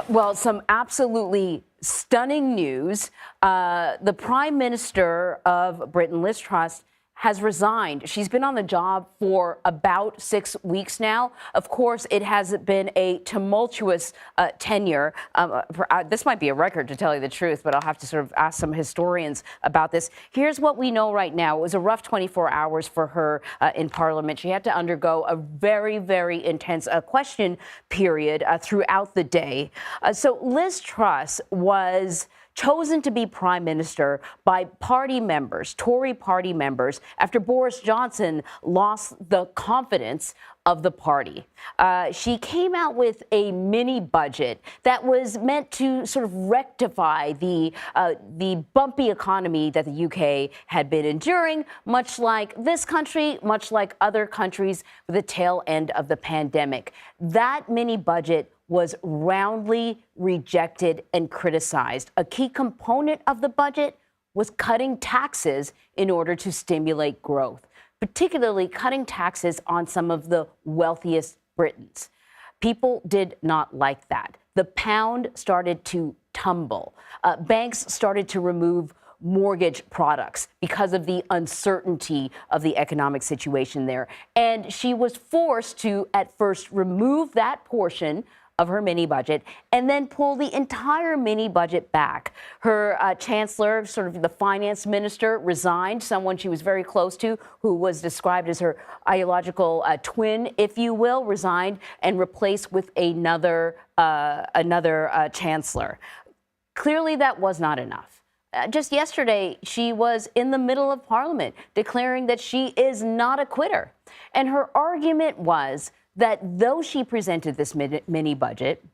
Well, some absolutely stunning news. The Prime Minister of Britain, Liz Truss, has resigned. She's been on the job for about 6 weeks now. Of course, it has been a tumultuous tenure. This might be a record, to tell you the truth, but I'll have to sort of ask some historians about this. Here's what we know right now. It was a rough 24 hours for her in Parliament. She had to undergo a very, very intense question period throughout the day. So Liz Truss was chosen to be Prime Minister by party members, Tory party members, after Boris Johnson lost the confidence of the party. She came out with a mini budget that was meant to sort of rectify the bumpy economy that the UK had been enduring, much like this country, much like other countries with the tail end of the pandemic. That mini budget was roundly rejected and criticized. A key component of the budget was cutting taxes in order to stimulate growth, particularly cutting taxes on some of the wealthiest Britons. People did not like that. The pound started to tumble. Banks started to remove mortgage products because of the uncertainty of the economic situation there. And she was forced to, at first, remove that portion of her mini budget and then pull the entire mini budget back. Her chancellor, sort of the finance minister, resigned, someone she was very close to, who was described as her ideological twin, if you will, resigned and replaced with another chancellor. Clearly, that was not enough. Just yesterday, she was in the middle of Parliament declaring that she is not a quitter. And her argument was that though she presented this mini budget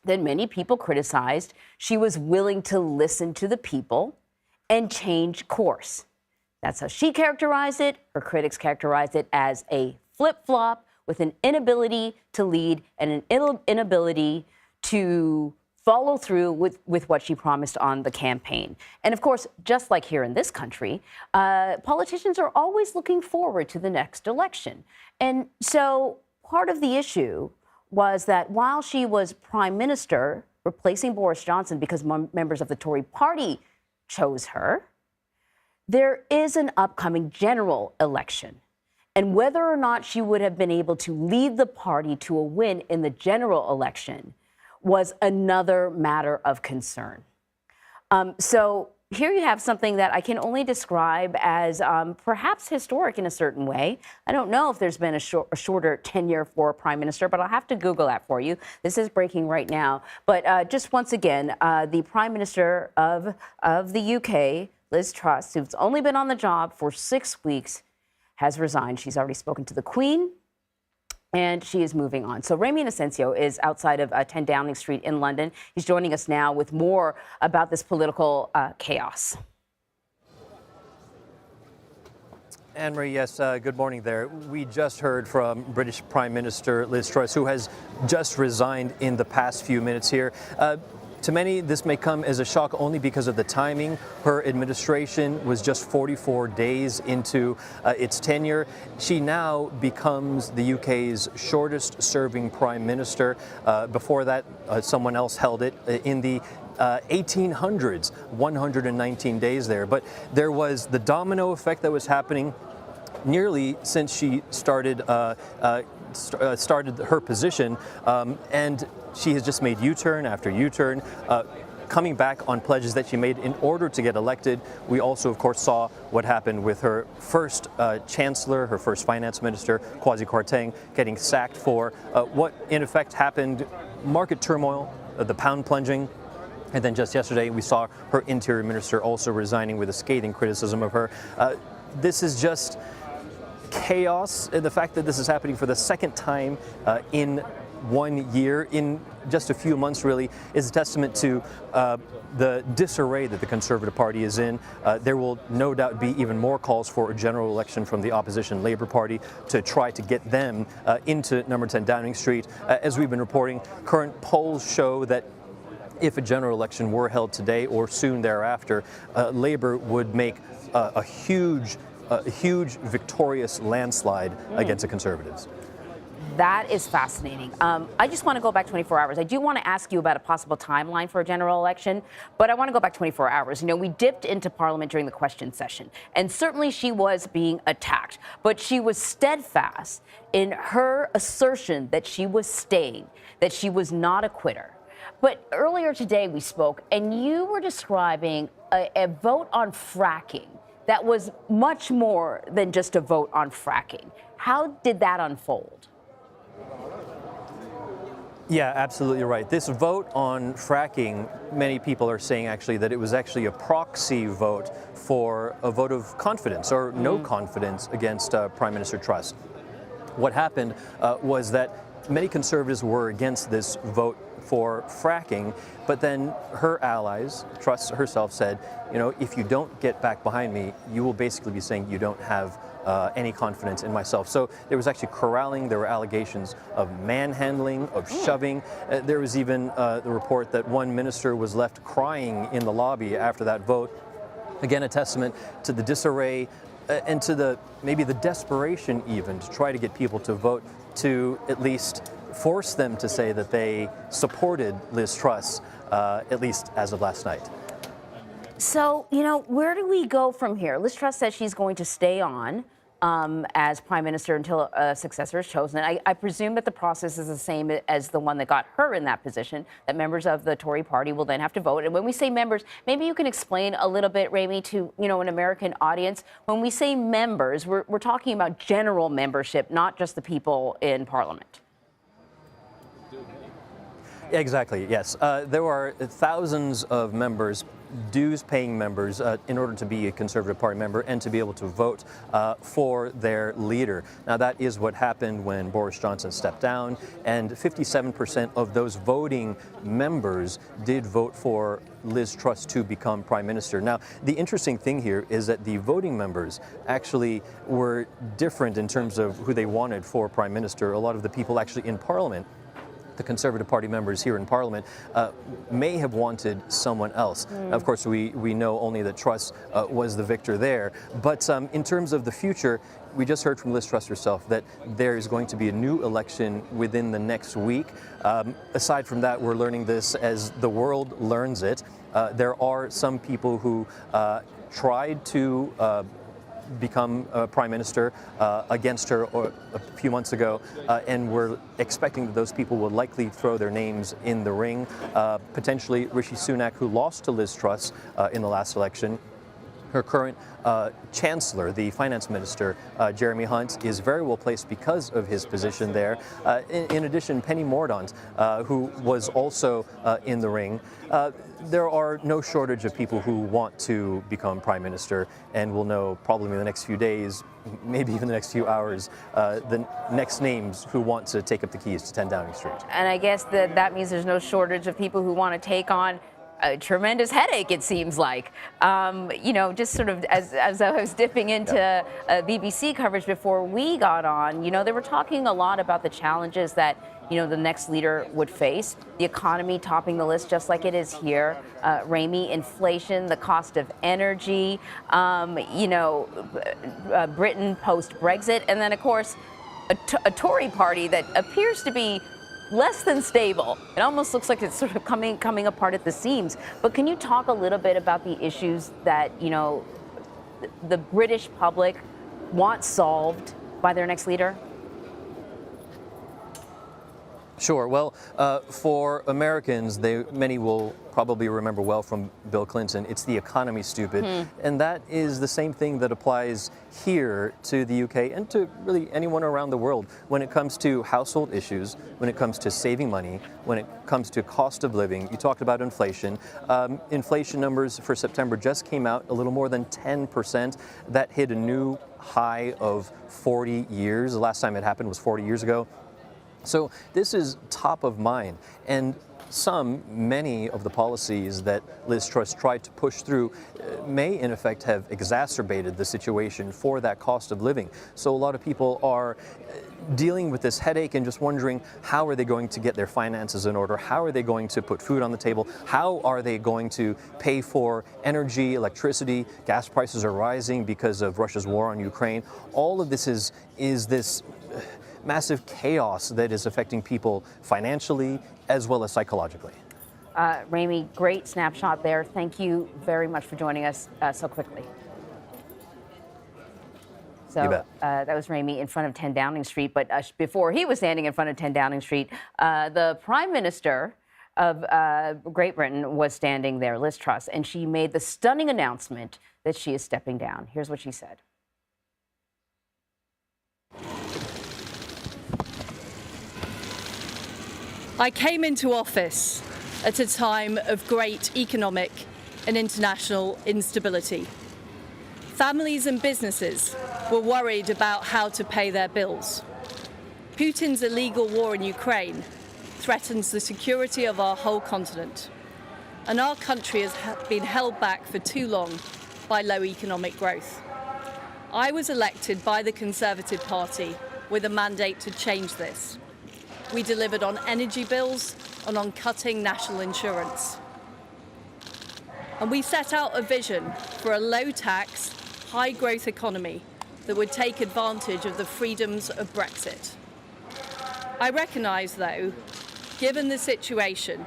that many people criticized, she was willing to listen to the people and change course. That's how she characterized it. Her critics characterized it as a flip-flop with an inability to lead and an inability to follow through with what she promised on the campaign. And of course, just like here in this country, politicians are always looking forward to the next election. And so part of the issue was that while she was Prime Minister, replacing Boris Johnson because members of the Tory party chose her, there is an upcoming general election. And whether or not she would have been able to lead the party to a win in the general election was another matter of concern. So here you have something that I can only describe as perhaps historic in a certain way. I don't know if there's been a shorter tenure for a prime minister, but I'll have to Google that for you. This is breaking right now. But just once again, the Prime Minister of the UK, Liz Truss, who's only been on the job for 6 weeks, has resigned. She's already spoken to the Queen, and she is moving on. So Ramy Inocencio is outside of 10 Downing Street in London. He's joining us now with more about this political chaos. Anne-Marie, yes, good morning there. We just heard from British Prime Minister Liz Truss, who has just resigned in the past few minutes here. To many, this may come as a shock only because of the timing. Her administration was just 44 days into its tenure. She now becomes the UK's shortest serving prime minister. Before that, someone else held it in the 1800s, 119 days there. But there was the domino effect that was happening nearly since she started her position, and she has just made U-turn after U-turn, coming back on pledges that she made in order to get elected. We also, of course, saw what happened with her first chancellor, her first finance minister, Kwasi Kwarteng, getting sacked for what, in effect, happened: market turmoil, the pound plunging. And then just yesterday, we saw her interior minister also resigning with a scathing criticism of her. This is just chaos. The fact that this is happening for the second time in 1 year, in just a few months really, is a testament to the disarray that the Conservative Party is in. There will no doubt be even more calls for a general election from the opposition Labour Party to try to get them into number 10 Downing Street. As we've been reporting, current polls show that if a general election were held today or soon thereafter, Labour would make a huge victorious landslide against the Conservatives. That is fascinating. I just want to go back 24 hours. I do want to ask you about a possible timeline for a general election, but I want to go back 24 hours. You know, we dipped into Parliament during the question session, and certainly she was being attacked, but she was steadfast in her assertion that she was staying, that she was not a quitter. But earlier today we spoke, and you were describing a vote on fracking that was much more than just a vote on fracking. How did that unfold? Yeah, absolutely right. This vote on fracking, many people are saying actually that it was actually a proxy vote for a vote of confidence or no confidence against Prime Minister Truss. What happened was that many conservatives were against this vote for fracking, but then her allies, Truss herself, said, you know, if you don't get back behind me, you will basically be saying you don't have any confidence in myself. So there was actually corralling, there were allegations of manhandling, of shoving. There was even the report that one minister was left crying in the lobby after that vote. Again, a testament to the disarray and to maybe the desperation even to try to get people to vote, to at least force them to say that they supported Liz Truss, at least as of last night. So, you know, where do we go from here? Liz Truss says she's going to stay on as prime minister until a successor is chosen. I presume that the process is the same as the one that got her in that position, that members of the Tory party will then have to vote. And when we say members, maybe you can explain a little bit, Rami, to, you know, an American audience. When we say members, we're talking about general membership, not just the people in Parliament. Exactly, yes. There are thousands of members, dues-paying members, in order to be a Conservative Party member and to be able to vote for their leader. Now, that is what happened when Boris Johnson stepped down, and 57% of those voting members did vote for Liz Truss to become Prime Minister. Now, the interesting thing here is that the voting members actually were different in terms of who they wanted for Prime Minister. A lot of the people actually in Parliament, the Conservative Party members here in Parliament, may have wanted someone else. Of course, we know only that Truss was the victor there. But in terms of the future, we just heard from Liz Truss herself that there is going to be a new election within the next week. Aside from that, we're learning this as the world learns it. There are some people who tried to become Prime Minister against her a few months ago, and we're expecting that those people will likely throw their names in the ring. Potentially Rishi Sunak, who lost to Liz Truss in the last election. Her current chancellor, the finance minister, Jeremy Hunt, is very well placed because of his position there. In addition, Penny Mordaunt, who was also in the ring. There are no shortage of people who want to become prime minister, and we'll know probably in the next few days, maybe even the next few hours, the next names who want to take up the keys to 10 Downing Street. And I guess that means there's no shortage of people who want to take on a tremendous headache, it seems like. You know, just sort of as I was dipping into BBC coverage before we got on, you know, they were talking a lot about the challenges that, you know, the next leader would face. The economy topping the list just like it is here. Rami, inflation, the cost of energy, you know, Britain post-Brexit, and then, of course, a Tory party that appears to be less than stable. It almost looks like it's sort of coming apart at the seams. But can you talk a little bit about the issues that, you know, the British public want solved by their next leader? Sure. Well, for Americans, many will probably remember well from Bill Clinton, it's the economy, stupid. And that is the same thing that applies here to the UK and to really anyone around the world when it comes to household issues, when it comes to saving money, when it comes to cost of living. You talked about inflation. Inflation numbers for September just came out, a little more than 10%. That hit a new high of 40 years. The last time it happened was 40 years ago. So this is top of mind, and many of the policies that Liz Truss tried to push through may in effect have exacerbated the situation for that cost of living. So a lot of people are dealing with this headache and just wondering, how are they going to get their finances in order? How are they going to put food on the table? How are they going to pay for energy, electricity? Gas prices are rising because of Russia's war on Ukraine. All of this is this massive chaos that is affecting people financially as well as psychologically. Ramey, great snapshot there. Thank you very much for joining us so quickly. So You bet. That was Ramey in front of 10 Downing Street. But before he was standing in front of 10 Downing Street, the Prime Minister of Great Britain was standing there, Liz Truss, and she made the stunning announcement that she is stepping down. Here's what she said. I came into office at a time of great economic and international instability. Families and businesses were worried about how to pay their bills. Putin's illegal war in Ukraine threatens the security of our whole continent, and our country has been held back for too long by low economic growth. I was elected by the Conservative Party with a mandate to change this. We delivered on energy bills and on cutting national insurance. And we set out a vision for a low-tax, high-growth economy that would take advantage of the freedoms of Brexit. I recognise, though, given the situation,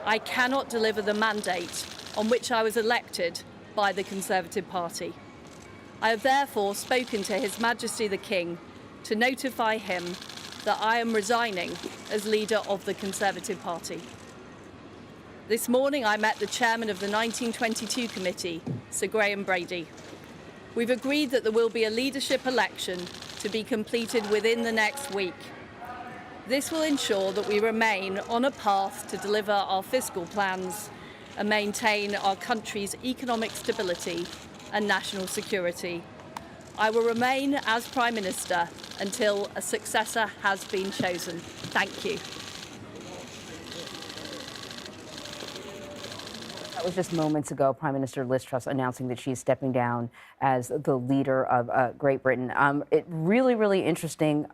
I cannot deliver the mandate on which I was elected by the Conservative Party. I have therefore spoken to His Majesty the King to notify him that I am resigning as leader of the Conservative Party. This morning I met the chairman of the 1922 committee, Sir Graham Brady. We've agreed that there will be a leadership election to be completed within the next week. This will ensure that we remain on a path to deliver our fiscal plans and maintain our country's economic stability and national security. I will remain as Prime Minister until a successor has been chosen. Thank you. That was just moments ago, Prime Minister Liz Truss announcing that she's stepping down as the leader of Great Britain. It really interesting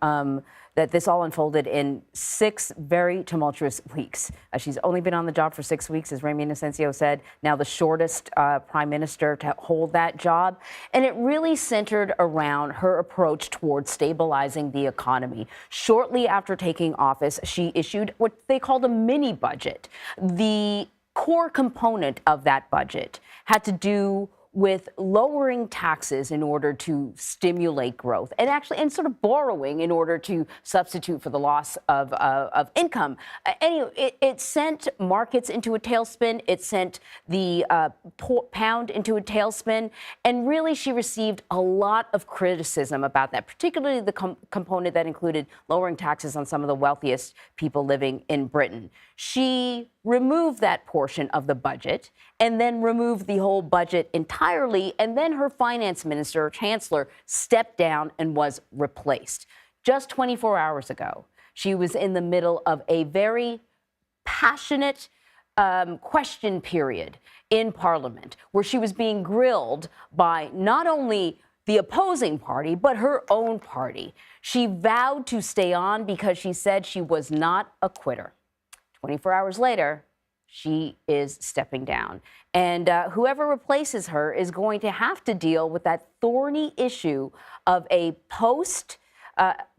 that this all unfolded in 6 very tumultuous weeks. She's only been on the job for 6 weeks, as Ramey Inocencio said, now the shortest prime minister to hold that job. And it really centered around her approach towards stabilizing the economy. Shortly after taking office, she issued what they called a mini budget. The core component of that budget had to do with lowering taxes in order to stimulate growth and sort of borrowing in order to substitute for the loss of income. Anyway, it sent markets into a tailspin. It sent the pound into a tailspin. And really, she received a lot of criticism about that, particularly the component that included lowering taxes on some of the wealthiest people living in Britain. She removed that portion of the budget and then removed the whole budget entirely. And then her finance minister, chancellor, stepped down and was replaced. Just 24 hours ago, she was in the middle of a very passionate question period in Parliament, where she was being grilled by not only the opposing party, but her own party. She vowed to stay on because she said she was not a quitter. 24 hours later, she is stepping down. And whoever replaces her is going to have to deal with that thorny issue of a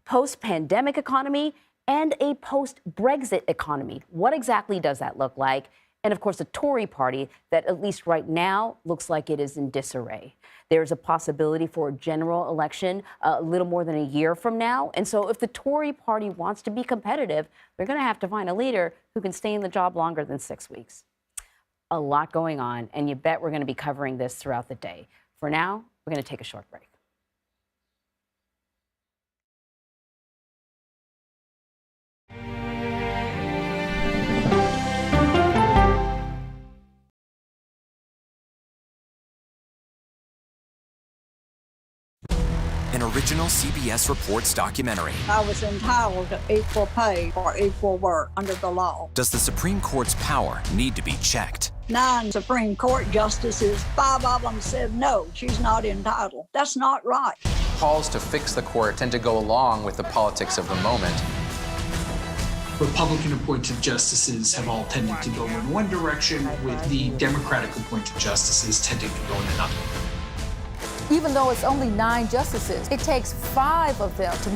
post-pandemic economy and a post-Brexit economy. What exactly does that look like? And of course, a Tory party that, at least right now, looks like it is in disarray. There's a possibility for a general election a little more than a year from now. And so if the Tory party wants to be competitive, they're going to have to find a leader who can stay in the job longer than 6 weeks. A lot going on, and you bet we're going to be covering this throughout the day. For now, we're going to take a short break. An original CBS Reports documentary. I was entitled to equal pay for equal work under the law. Does the Supreme Court's power need to be checked? 9 Supreme Court justices, 5 of them said no, she's not entitled. That's not right. Calls to fix the court tend to go along with the politics of the moment. Republican-appointed justices have all tended to go in one direction, with the Democratic-appointed justices tending to go in another. Even though it's only 9 justices, it takes 5 of them to